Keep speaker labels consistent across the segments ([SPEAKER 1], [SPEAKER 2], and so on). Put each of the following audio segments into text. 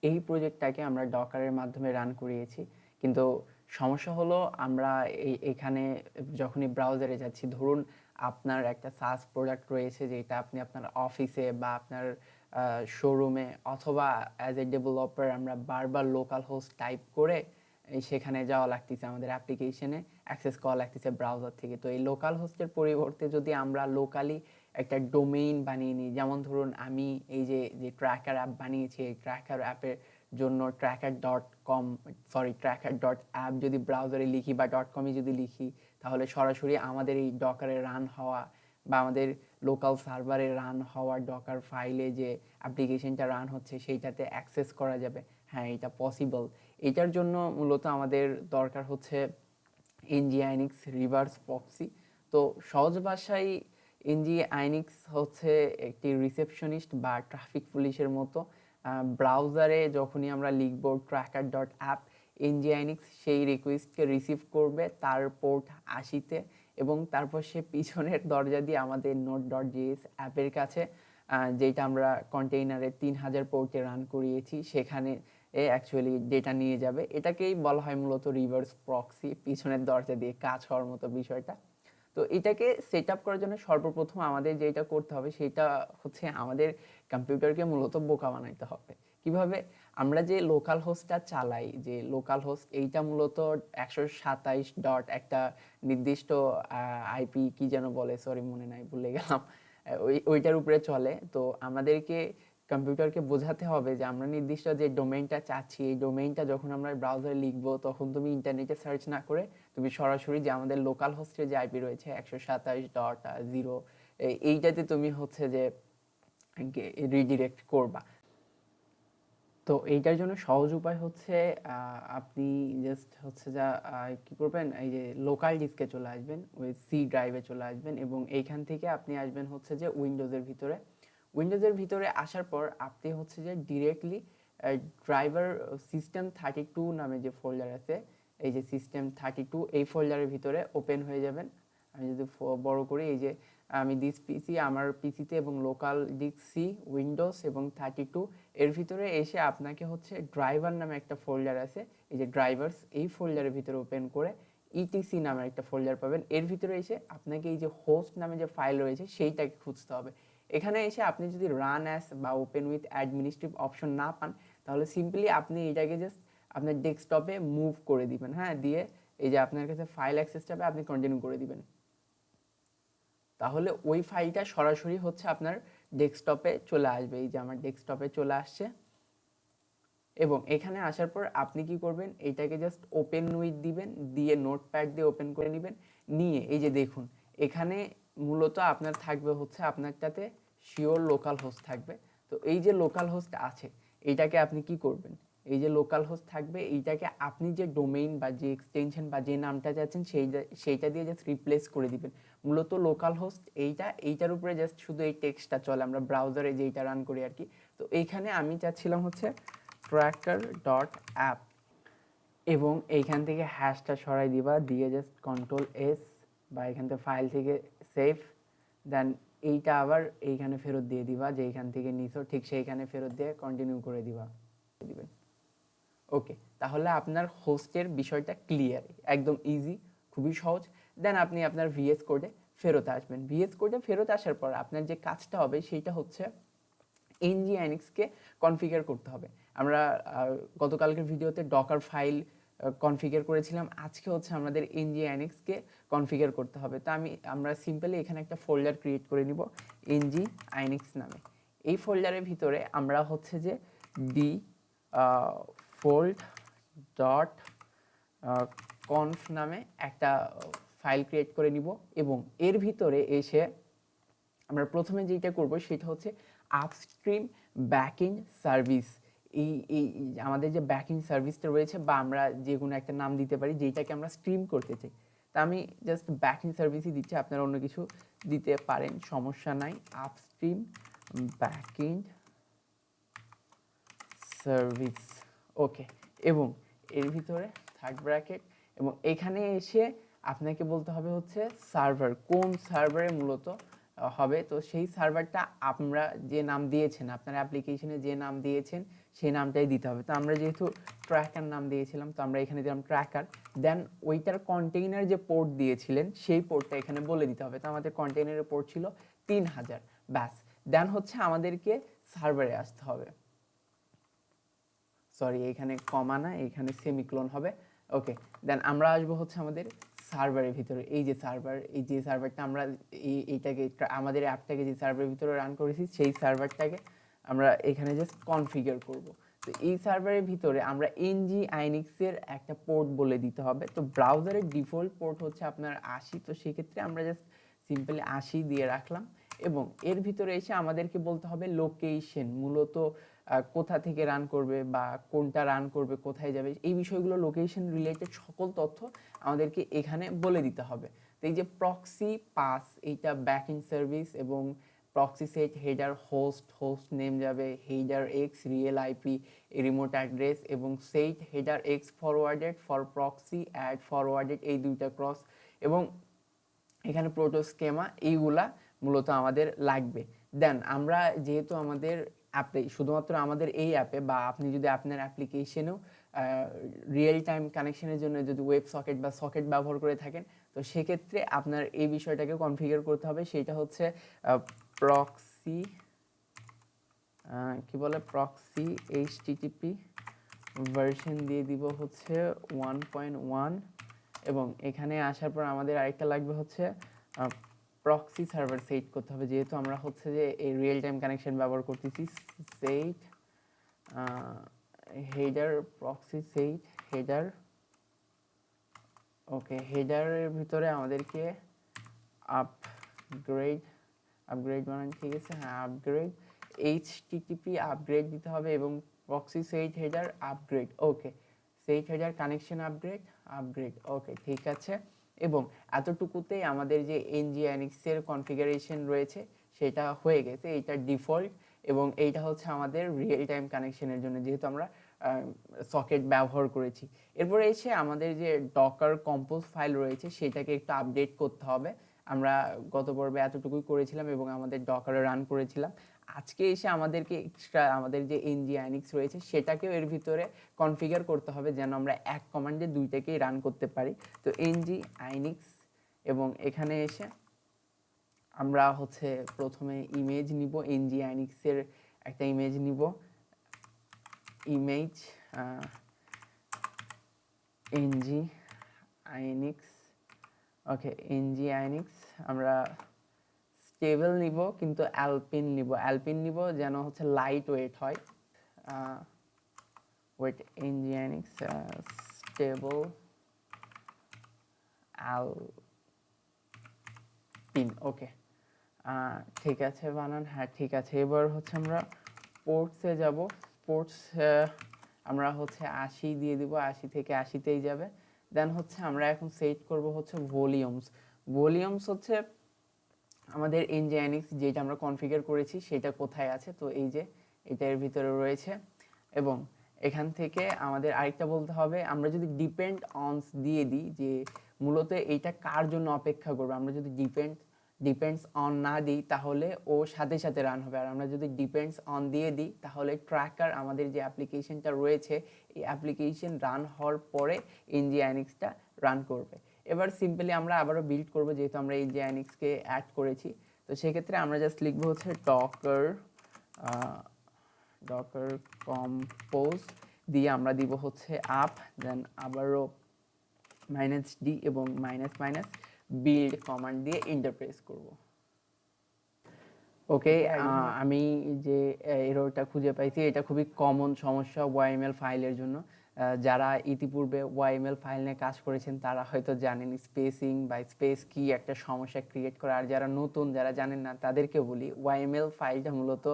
[SPEAKER 1] এই প্রজেক্টটাকে আমরা ডকারের মাধ্যমে রান করিয়েছি, কিন্তু সমস্যা হলো আমরা এখানে যখনই ব্রাউজারে যাচ্ছি, ধরুন আপনার একটা সাস প্রোডাক্ট রয়েছে যেটা আপনি আপনার অফিসে বা আপনার শোরুমে অথবা অ্যাজ এ ডেভেলপার আমরা বারবার লোকাল হোস্ট টাইপ করে সেখানে যাওয়া লাগতেছে, আমাদের অ্যাপ্লিকেশনে অ্যাক্সেস করা লাগতেছে ব্রাউজার থেকে। তো এই লোকাল হোস্টের পরিবর্তে যদি আমরা লোকালি একটা ডোমেইন বানিয়ে নিই, যেমন ধরুন আমি এই যে ট্র্যাকার অ্যাপ বানিয়েছি, এই ট্র্যাকার অ্যাপের জন্য ট্র্যাকার.অ্যাপ যদি ব্রাউজারে লিখি বা .com যদি লিখি, তাহলে সরাসরি আমাদের এই ডকারে রান হওয়া বা আমাদের লোকাল সার্ভারে রান হওয়া ডকার ফাইলে যে অ্যাপ্লিকেশনটা রান হচ্ছে সেইটাতে অ্যাক্সেস করা যাবে। হ্যাঁ, এটা পসিবল। এটার জন্য মূলত আমাদের দরকার হচ্ছে nginx রিভার্স প্রক্সি। তো সহজ ভাষায় nginx হচ্ছে একটি রিসেপশনিস্ট বা ট্রাফিক পুলিশের মতো। ব্রাউজারে যখনই আমরা লিখব tracker.app, nginx সেই রিকোয়েস্টকে রিসিভ করবে তার পোর্ট 80-তে, এবং তারপর সে পিছনের দরজা দিয়ে আমাদের node.js অ্যাপের কাছে, যেটা আমরা কন্টেইনারে 3000 পোর্টে রান করিয়েছি, সেখানে অ্যাকচুয়ালি ডেটা নিয়ে যাবে। এটাকেই বলা হয় মূলত রিভার্স প্রক্সি, পিছনের দরজা দিয়ে কাজ হওয়ার মতো বিষয়টা। তো এটাকে সেট আপ করার জন্য সর্বপ্রথম আমাদের যেটা করতে হবে সেটা হচ্ছে আমাদের কম্পিউটারকে মূলত বোকা বানাইতে হবে। কিভাবে? আমরা যে লোকাল হোস্টটা চালাই, যে লোকাল হোস্ট এইটা মূলত 127 ডট একটা নির্দিষ্ট আইপি কি যেন বলে, সরি মনে নাই, ভুলে গেলাম, ওইটার উপরে চলে। তো আমাদেরকে কম্পিউটারকে বোঝাতে হবে যে আমরা নির্দিষ্ট যে ডোমেইনটা চাচ্ছি, এই ডোমেইনটা যখন আমরা ব্রাউজারে লিখবো তখন তুমি ইন্টারনেটে সার্চ না করে তুমি সরাসরি যে আমাদের লোকাল হোস্টের যে আইপি রয়েছে 127.0, এইটাতে তুমি হচ্ছে যে রিডিরেক্ট করবা। তো এইটার জন্য সহজ উপায় হচ্ছে আপনি জাস্ট হচ্ছে যা কি করবেন, এই যে লোকাল ডিস্কে চলে আসবেন, ওই সি ড্রাইভে চলে আসবেন, এবং এইখান থেকে আপনি আসবেন হচ্ছে যে উইন্ডোজের ভিতরে আসার পর আপনি হচ্ছে যে ডিরেক্টলি ড্রাইভার system32 নামে যে ফোল্ডার আছে, এই যে system32 এই ফোল্ডারের ভিতরে ওপেন হয়ে যাবেন। আমি যদি বড় করি, এই যে আমি দিস পিসি আমার পিসিতে এবং লোকাল ডিস্ক সি উইন্ডোজ এবং 32 এর ভিতরে এসে আপনাকে হচ্ছে ড্রাইভার নামে একটা ফোল্ডার আছে, এই যে ড্রাইভার্স, এই ফোল্ডারের ভিতরে ওপেন করে ইটিসি নামের একটা ফোল্ডার পাবেন। এর ভিতরে এসে আপনাকে এই যে হোস্ট নামে যে ফাইল রয়েছে সেইটাকে খুঁজতে হবে। এখানে এসে আপনি যদি রান অ্যাস বা ওপেন উইথ অ্যাডমিনিস্ট্রেটিভ অপশন না পান, তাহলে সিম্পলি আপনি এটাকে জাস্ট আপনার ডেস্কটপে মুভ করে দিবেন। হ্যাঁ, দিয়ে এই যে আপনার কাছে ফাইল অ্যাক্সেস চাবে, আপনি কন্টিনিউ করে দিবেন। তাহলে ওই ফাইলটা সরাসরি হচ্ছে আপনার ডেস্কটপে চলে আসবে। এই যে আমার ডেস্কটপে চলে আসছে, এবং এখানে আসার পর আপনি কি করবেন, এইটাকে জাস্ট ওপেন উইথ দিবেন, দিয়ে নোটপ্যাড দিয়ে ওপেন করে নেবেন। নিয়ে এই যে দেখুন, এখানে মূলত আপনার থাকবে হচ্ছে আপনারটাতে শিওর লোকাল হোস্ট থাকবে। তো এই যে লোকাল হোস্ট আছে, এইটাকে আপনি কি করবেন, এই যে লোকাল হোস্ট থাকবে, এইটাকে আপনি যে ডোমেইন বা যে এক্সটেনশন বা যে নামটা চাচ্ছেন সেইটা দিয়ে জাস্ট রিপ্লেস করে দিবেন। মূলত লোকাল হোস্ট এইটার উপরে জাস্ট শুধু এই টেক্সটটা চলে, আমরা ব্রাউজারে যেইটা রান করি আর কি। তো এইখানে আমি চাচ্ছিলাম হচ্ছে tracker.app, এবং এইখান থেকে হ্যাশটা সরাই দিবা, দিয়ে জাস্ট কন্ট্রোল-S, বা এখান থেকে ফাইল থেকে সেভ, দেন এইটা আবার এইখানে ফেরত দিয়ে দিবা, যে এইখান থেকে নিছো ঠিক সেইখানে ফেরত দিয়ে কন্টিনিউ করে দিবেন। ওকে, তাহলে আপনার হোস্টের বিষয়টা ক্লিয়ার, একদম ইজি, খুবই সহজ। দেন আপনি আপনার ভিএস কোডে ফেরত আসবেন। ভিএস কোডে ফেরত আসার পর আপনার যে কাজটা হবে সেইটা হচ্ছে nginx-কে কনফিগার করতে হবে। আমরা গতকালকের ভিডিওতে ডকার ফাইল কনফিগার করেছিলাম, আজকে হচ্ছে আমাদের nginx-কে কনফিগার করতে হবে। তো আমরা সিম্পলি এখানে একটা ফোল্ডার ক্রিয়েট করে নিব nginx নামে। এই ফোল্ডারের ভিতরে আমরা হচ্ছে যে default ডট কনফ নামে একটা ফাইল ক্রিয়েট করে নিব, এবং এর ভিতরে এসে আমরা প্রথমে যেটা করব সেটা হচ্ছে আপস্ট্রিম ব্যাকএন্ড সার্ভিস। এই আমাদের যে ব্যাকএন্ড সার্ভিসটা রয়েছে, বা আমরা যে কোনো একটা নাম দিতে পারি যেটাকে আমরা স্ট্রিম করতে চাই। তা আমি জাস্ট ব্যাকএন্ড সার্ভিসই দিচ্ছি, আপনারা অন্য কিছু দিতে পারেন, সমস্যা নাই। আপস্ট্রিম ব্যাকএন্ড সার্ভিস, ওকে, এবং এর ভিতরে থার্ড ব্র্যাকেট, এবং এখানে এসে আপনাকে বলতে হবে হচ্ছে সার্ভার, কোন সার্ভারে মূলত হবে। তো সেই সার্ভারটা আমরা যে নাম দিয়েছেন, আপনার অ্যাপ্লিকেশনে যে নাম দিয়েছেন সেই নামটাই দিতে হবে। তো আমরা যেহেতু ট্র্যাকার নাম দিয়েছিলাম, তো আমরা এখানে দিলাম ট্র্যাকার। দেন ওইটার কন্টেইনার যে পোর্ট দিয়েছিলেন সেই পোর্টটা এখানে বলে দিতে হবে। তো আমাদের কন্টেইনারের পোর্ট ছিল 3000, ব্যাস। দেন হচ্ছে আমাদেরকে সার্ভারে আসতে হবে, সরি এখানে কমা না, এখানে সেমিক্লোন হবে। ওকে, দেন আমরা আসবো হচ্ছে আমাদের সার্ভারের ভিতরে। এই যে সার্ভার, এই যে সার্ভারটা আমরা এইটাকে আমাদের অ্যাপটাকে যে সার্ভারের ভিতরে রান করেছি সেই সার্ভারটাকে আমরা এখানে জাস্ট কনফিগার করব। তো এই সার্ভারের ভিতরে আমরা এনজি আইনিক্সের একটা পোর্ট বলে দিতে হবে। তো ব্রাউজারের ডিফল্ট পোর্ট হচ্ছে আপনার 80, তো সেক্ষেত্রে আমরা জাস্ট সিম্পলি 80 দিয়ে রাখলাম। এবং এর ভিতরে এসে আমাদেরকে বলতে হবে লোকেশন, মূলত কোথা থেকে রান করবে বা কোনটা রান করবে, কোথায় যাবে, এই বিষয়গুলো লোকেশন রিলেটেড সকল তথ্য আমাদেরকে এখানে বলে দিতে হবে। তো এই যে প্রক্সি পাস, এইটা ব্যাক ইন সার্ভিস, এবং proxy set header host, host name যাবে header X real IP remote address, এবং set header X forwarded for proxy add forwarded, এই দুইটা ক্রস, এবং এখানে প্রোটোস্কেমা, এইগুলা মূলত আমাদের লাগবে। দেন আমরা যেহেতু আমাদের অ্যাপে, শুধুমাত্র আমাদের এই অ্যাপে বা আপনি যদি আপনার অ্যাপ্লিকেশনেও রিয়েল টাইম কানেকশনের জন্য যদি ওয়েব সকেট বা সকেট ব্যবহার করে থাকেন, তো সেক্ষেত্রে আপনার এই বিষয়টাকে কনফিগার করতে হবে। সেটা হচ্ছে প্রক্সি, কি বলে, প্রক্সি এইচটিটিপি ভার্সন দিয়ে দিব হচ্ছে 1.1, এবং এখানে আসার পর আমাদের আরেকটা লাগবে হচ্ছে প্রক্সি সার্ভার সেট করতে হবে, যেহেতু আমরা হচ্ছে যে এই রিয়েল টাইম কানেকশন ব্যবহার করতেছি। Set header, proxy set header. Okay, হেডারের ভিতরে আমাদেরকে আপগ্রেড, আপগ্রেড বানান, ঠিক আছে, হ্যাঁ আপগ্রেড, এইচটিটিপি আপগ্রেড দিতে হবে, এবং proxy set header upgrade. Okay, set header connection upgrade, upgrade, okay ঠিক আছে। এবং এতটুকুতেই আমাদের যে এনজিএনএক্স-এর কনফিগারেশন রয়েছে সেটা হয়ে গেছে। এইটা ডিফল্ট, এবং এইটা হচ্ছে আমাদের রিয়েল টাইম কানেকশনের জন্য, যেহেতু আমরা সকেট ব্যবহার করেছি। এরপরে এসে আমাদের যে ডকার কম্পোজ ফাইল রয়েছে সেটাকে একটু আপডেট করতে হবে। আমরা গত পর্বে এতটুকুই করেছিলাম এবং আমাদের ডকারে রান করেছিলাম। আজকে এসে আমাদেরকে এক্সট্রা আমাদের যে এনজি আইনিক্স রয়েছে সেটাকেও এর ভিতরে কনফিগার করতে হবে, যেন আমরা এক কমান্ডে দুইটাকেই রান করতে পারি। তো এনজি আইনিক্স, এবং এখানে এসে আমরা হচ্ছে প্রথমে ইমেজ নিব, এনজি আইনিক্সের একটা ইমেজ নিব, ইমেজ এনজি আইনিক্স। ওকে, এনজি আইনিক্স আমরা স্টেবল নিব, কিন্তু অ্যালপিন নিব, অ্যালপিন নিব যেন হচ্ছে লাইট ওয়েট হয়। Weight, nginx stable alpine. Okay, ঠিক আছে বানান, হ্যাঁ ঠিক আছে। এবার হচ্ছে আমরা পোর্টসে যাব। পোর্টস আমরা হচ্ছে 80 দিয়ে দিব, 80 থেকে 80তেই যাবে। দেন হচ্ছে আমরা এখন সেট করব হচ্ছে ভলিউমস। ভলিউমস হচ্ছে আমাদের এনজিএনএক্স যেটা আমরা কনফিগার করেছি সেটা কোথায় আছে, তো এই যে এটার ভিতরে রয়েছে। এবং এখান থেকে আমাদের আরেকটা বলতে হবে, আমরা যদি ডিপেন্ড অনস দিয়ে দিই যে মূলত এইটা কার জন্য অপেক্ষা করবে, আমরা যদি ডিপেন্ডস অন না দিই তাহলে ও সাথে সাথে রান হবে। আর আমরা যদি ডিপেন্ডস অন দিয়ে দিই তাহলে ট্র্যাকার, আমাদের যে অ্যাপ্লিকেশনটা রয়েছে এই অ্যাপ্লিকেশন রান হওয়ার পরে এনজিএনএক্সটা রান করবে। এবার সিম্পলি আমরা আবারও বিল্ড করব, যেহেতু আমরা এই এনজিএনএক্সকে অ্যাড করেছি। তো সেক্ষেত্রে আমরা জাস্ট লিখবো হচ্ছে ডকার কম্পোজ দিয়ে আমরা দিব হচ্ছে আপ, দেন আবারও -d এবং বিল্ড কমান্ড দিয়ে ইন্টারপ্রেস করব। ওকে, আমি যে এররটা খুঁজে পাইছি এটা খুবই কমন সমস্যা ওয়াইএমএল ফাইলের জন্য। যারা ইতিপূর্বে ওয়াইএমএল ফাইল নিয়ে কাজ করেছেন তারা হয়তো জানেন স্পেসিং বা স্পেস কি একটা সমস্যা ক্রিয়েট করে। আর যারা নতুন, যারা জানেন না তাদেরকে বলি, ওয়াইএমএল ফাইলটা মূলত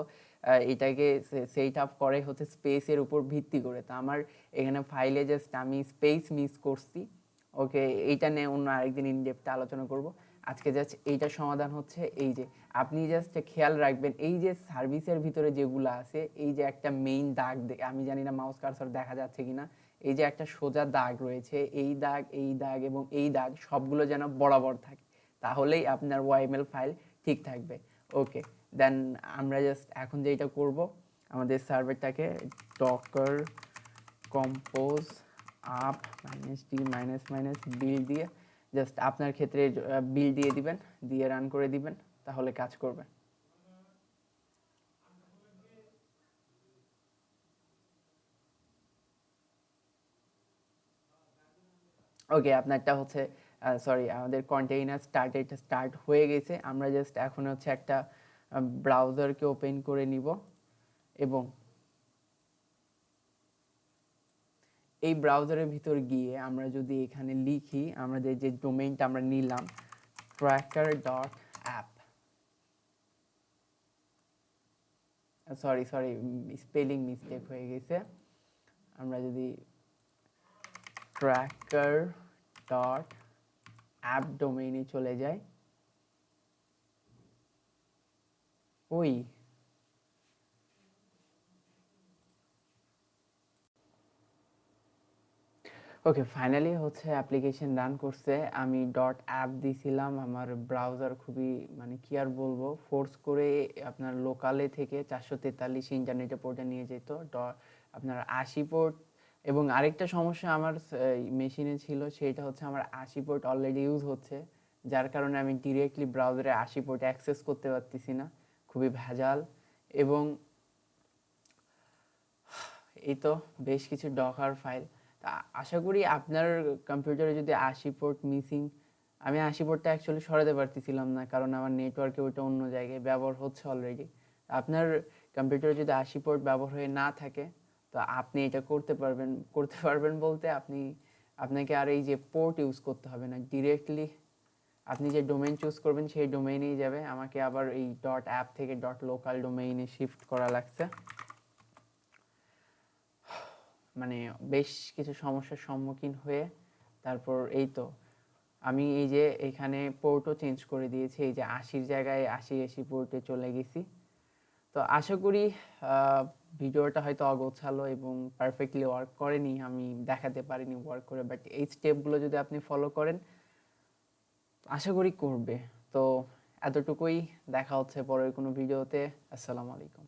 [SPEAKER 1] এটাকে সেট আপ করে হচ্ছে স্পেসের উপর ভিত্তি করে। তো আমার এখানে ফাইলে জাস্ট আমি স্পেস মিস করছি। ওকে, এইটা নিয়ে অন্য আরেকদিন ইনডেপথে আলোচনা করব। আজকে জাস্ট এইটার সমাধান হচ্ছে এই যে আপনি জাস্ট খেয়াল রাখবেন এই যে সার্ভিসের ভিতরে যেগুলো আছে, এই যে একটা মেইন দাগ, আমি জানি না মাউস কার্সর দেখা যাচ্ছে কিনা, এই যে একটা সোজা দাগ রয়েছে, এই দাগ, এই দাগ এবং এই দাগ সবগুলো যেন বরাবর থাকে, তাহলেই আপনার ওয়াইএমএল ফাইল ঠিক থাকবে। ওকে, দেন আমরা জাস্ট এখন যেটা করব, আমাদের সার্ভারটাকে docker compose up -d -build দিয়ে জাস্ট আপনার ক্ষেত্রে বিল্ড দিয়ে দিবেন, দিয়ে রান করে দিবেন, তাহলে কাজ করবে। ওকে, আপনারটা হচ্ছে সরি, আমাদের কন্টেইনার স্টার্ট হয়ে গেছে। আমরা জাস্ট এখন হচ্ছে একটা ব্রাউজারকে ওপেন করে নিব এবং এই ব্রাউজারের ভিতর গিয়ে আমরা যদি এখানে লিখি, আমাদের যে ডোমেইনটা আমরা নিলাম tracker.app, সরি স্পেলিং মিস্টেক হয়ে গেছে। আমরা যদি tracker.app ডোমেইনে চলে যাই, ওই ওকে, ফাইনালি হচ্ছে অ্যাপ্লিকেশন রান করছে। আমি .app দিছিলাম, আমার ব্রাউজার খুবই মানে কি আর বলবো, ফোর্স করে আপনার লোকালে থেকে 443 ইন্টারনেটে পোর্টে নিয়ে যেত, আপনার 80 পোর্ট। এবং আরেকটা সমস্যা আমার মেশিনে ছিল, সেটা হচ্ছে আমার 80 পোর্ট অলরেডি ইউজ হচ্ছে, যার কারণে আমি ডিরেক্টলি ব্রাউজারে 80 পোর্ট অ্যাক্সেস করতে পারতেছি না, খুবই ভেজাল। এবং এই তো বেশ কিছু ডকার ফাইল। আশা করি আপনার কম্পিউটারে যদি 80 পোর্ট মিসিং, আমি 80 পোর্টটা অ্যাকচুয়ালি সরাতে পারতেছিলাম না, কারণ আমার নেটওয়ার্কে ওইটা অন্য জায়গায় ব্যবহার হচ্ছে অলরেডি। আপনার কম্পিউটারে যদি 80 পোর্ট ব্যবহার হয়ে না থাকে, তো আপনি এটা করতে পারবেন বলতে আপনাকে আর এই যে পোর্ট ইউজ করতে হবে না, ডিরেক্টলি আপনি যে ডোমেইন চুজ করবেন সেই ডোমেইনেই যাবে। আমাকে আবার এই .app থেকে .local ডোমেইনে শিফট করা লাগছে, মানে বেশ কিছু সমস্যার সম্মুখীন হয়ে তারপর এই তো আমি এই যে এখানে পোর্টও চেঞ্জ করে দিয়েছি, এই যে 80-র জায়গায় 80 পোর্টে চলে গেছি। তো আশা করি ভিডিওটা হয়তো অগোছালো এবং পারফেক্টলি ওয়ার্ক করেনি, আমি দেখাতে পারিনি ওয়ার্ক করে, বাট এই স্টেপগুলো যদি আপনি ফলো করেন আশা করি করবে। তো এতটুকুই, দেখা হচ্ছে পরের কোনো ভিডিওতে। আসসালামু আলাইকুম।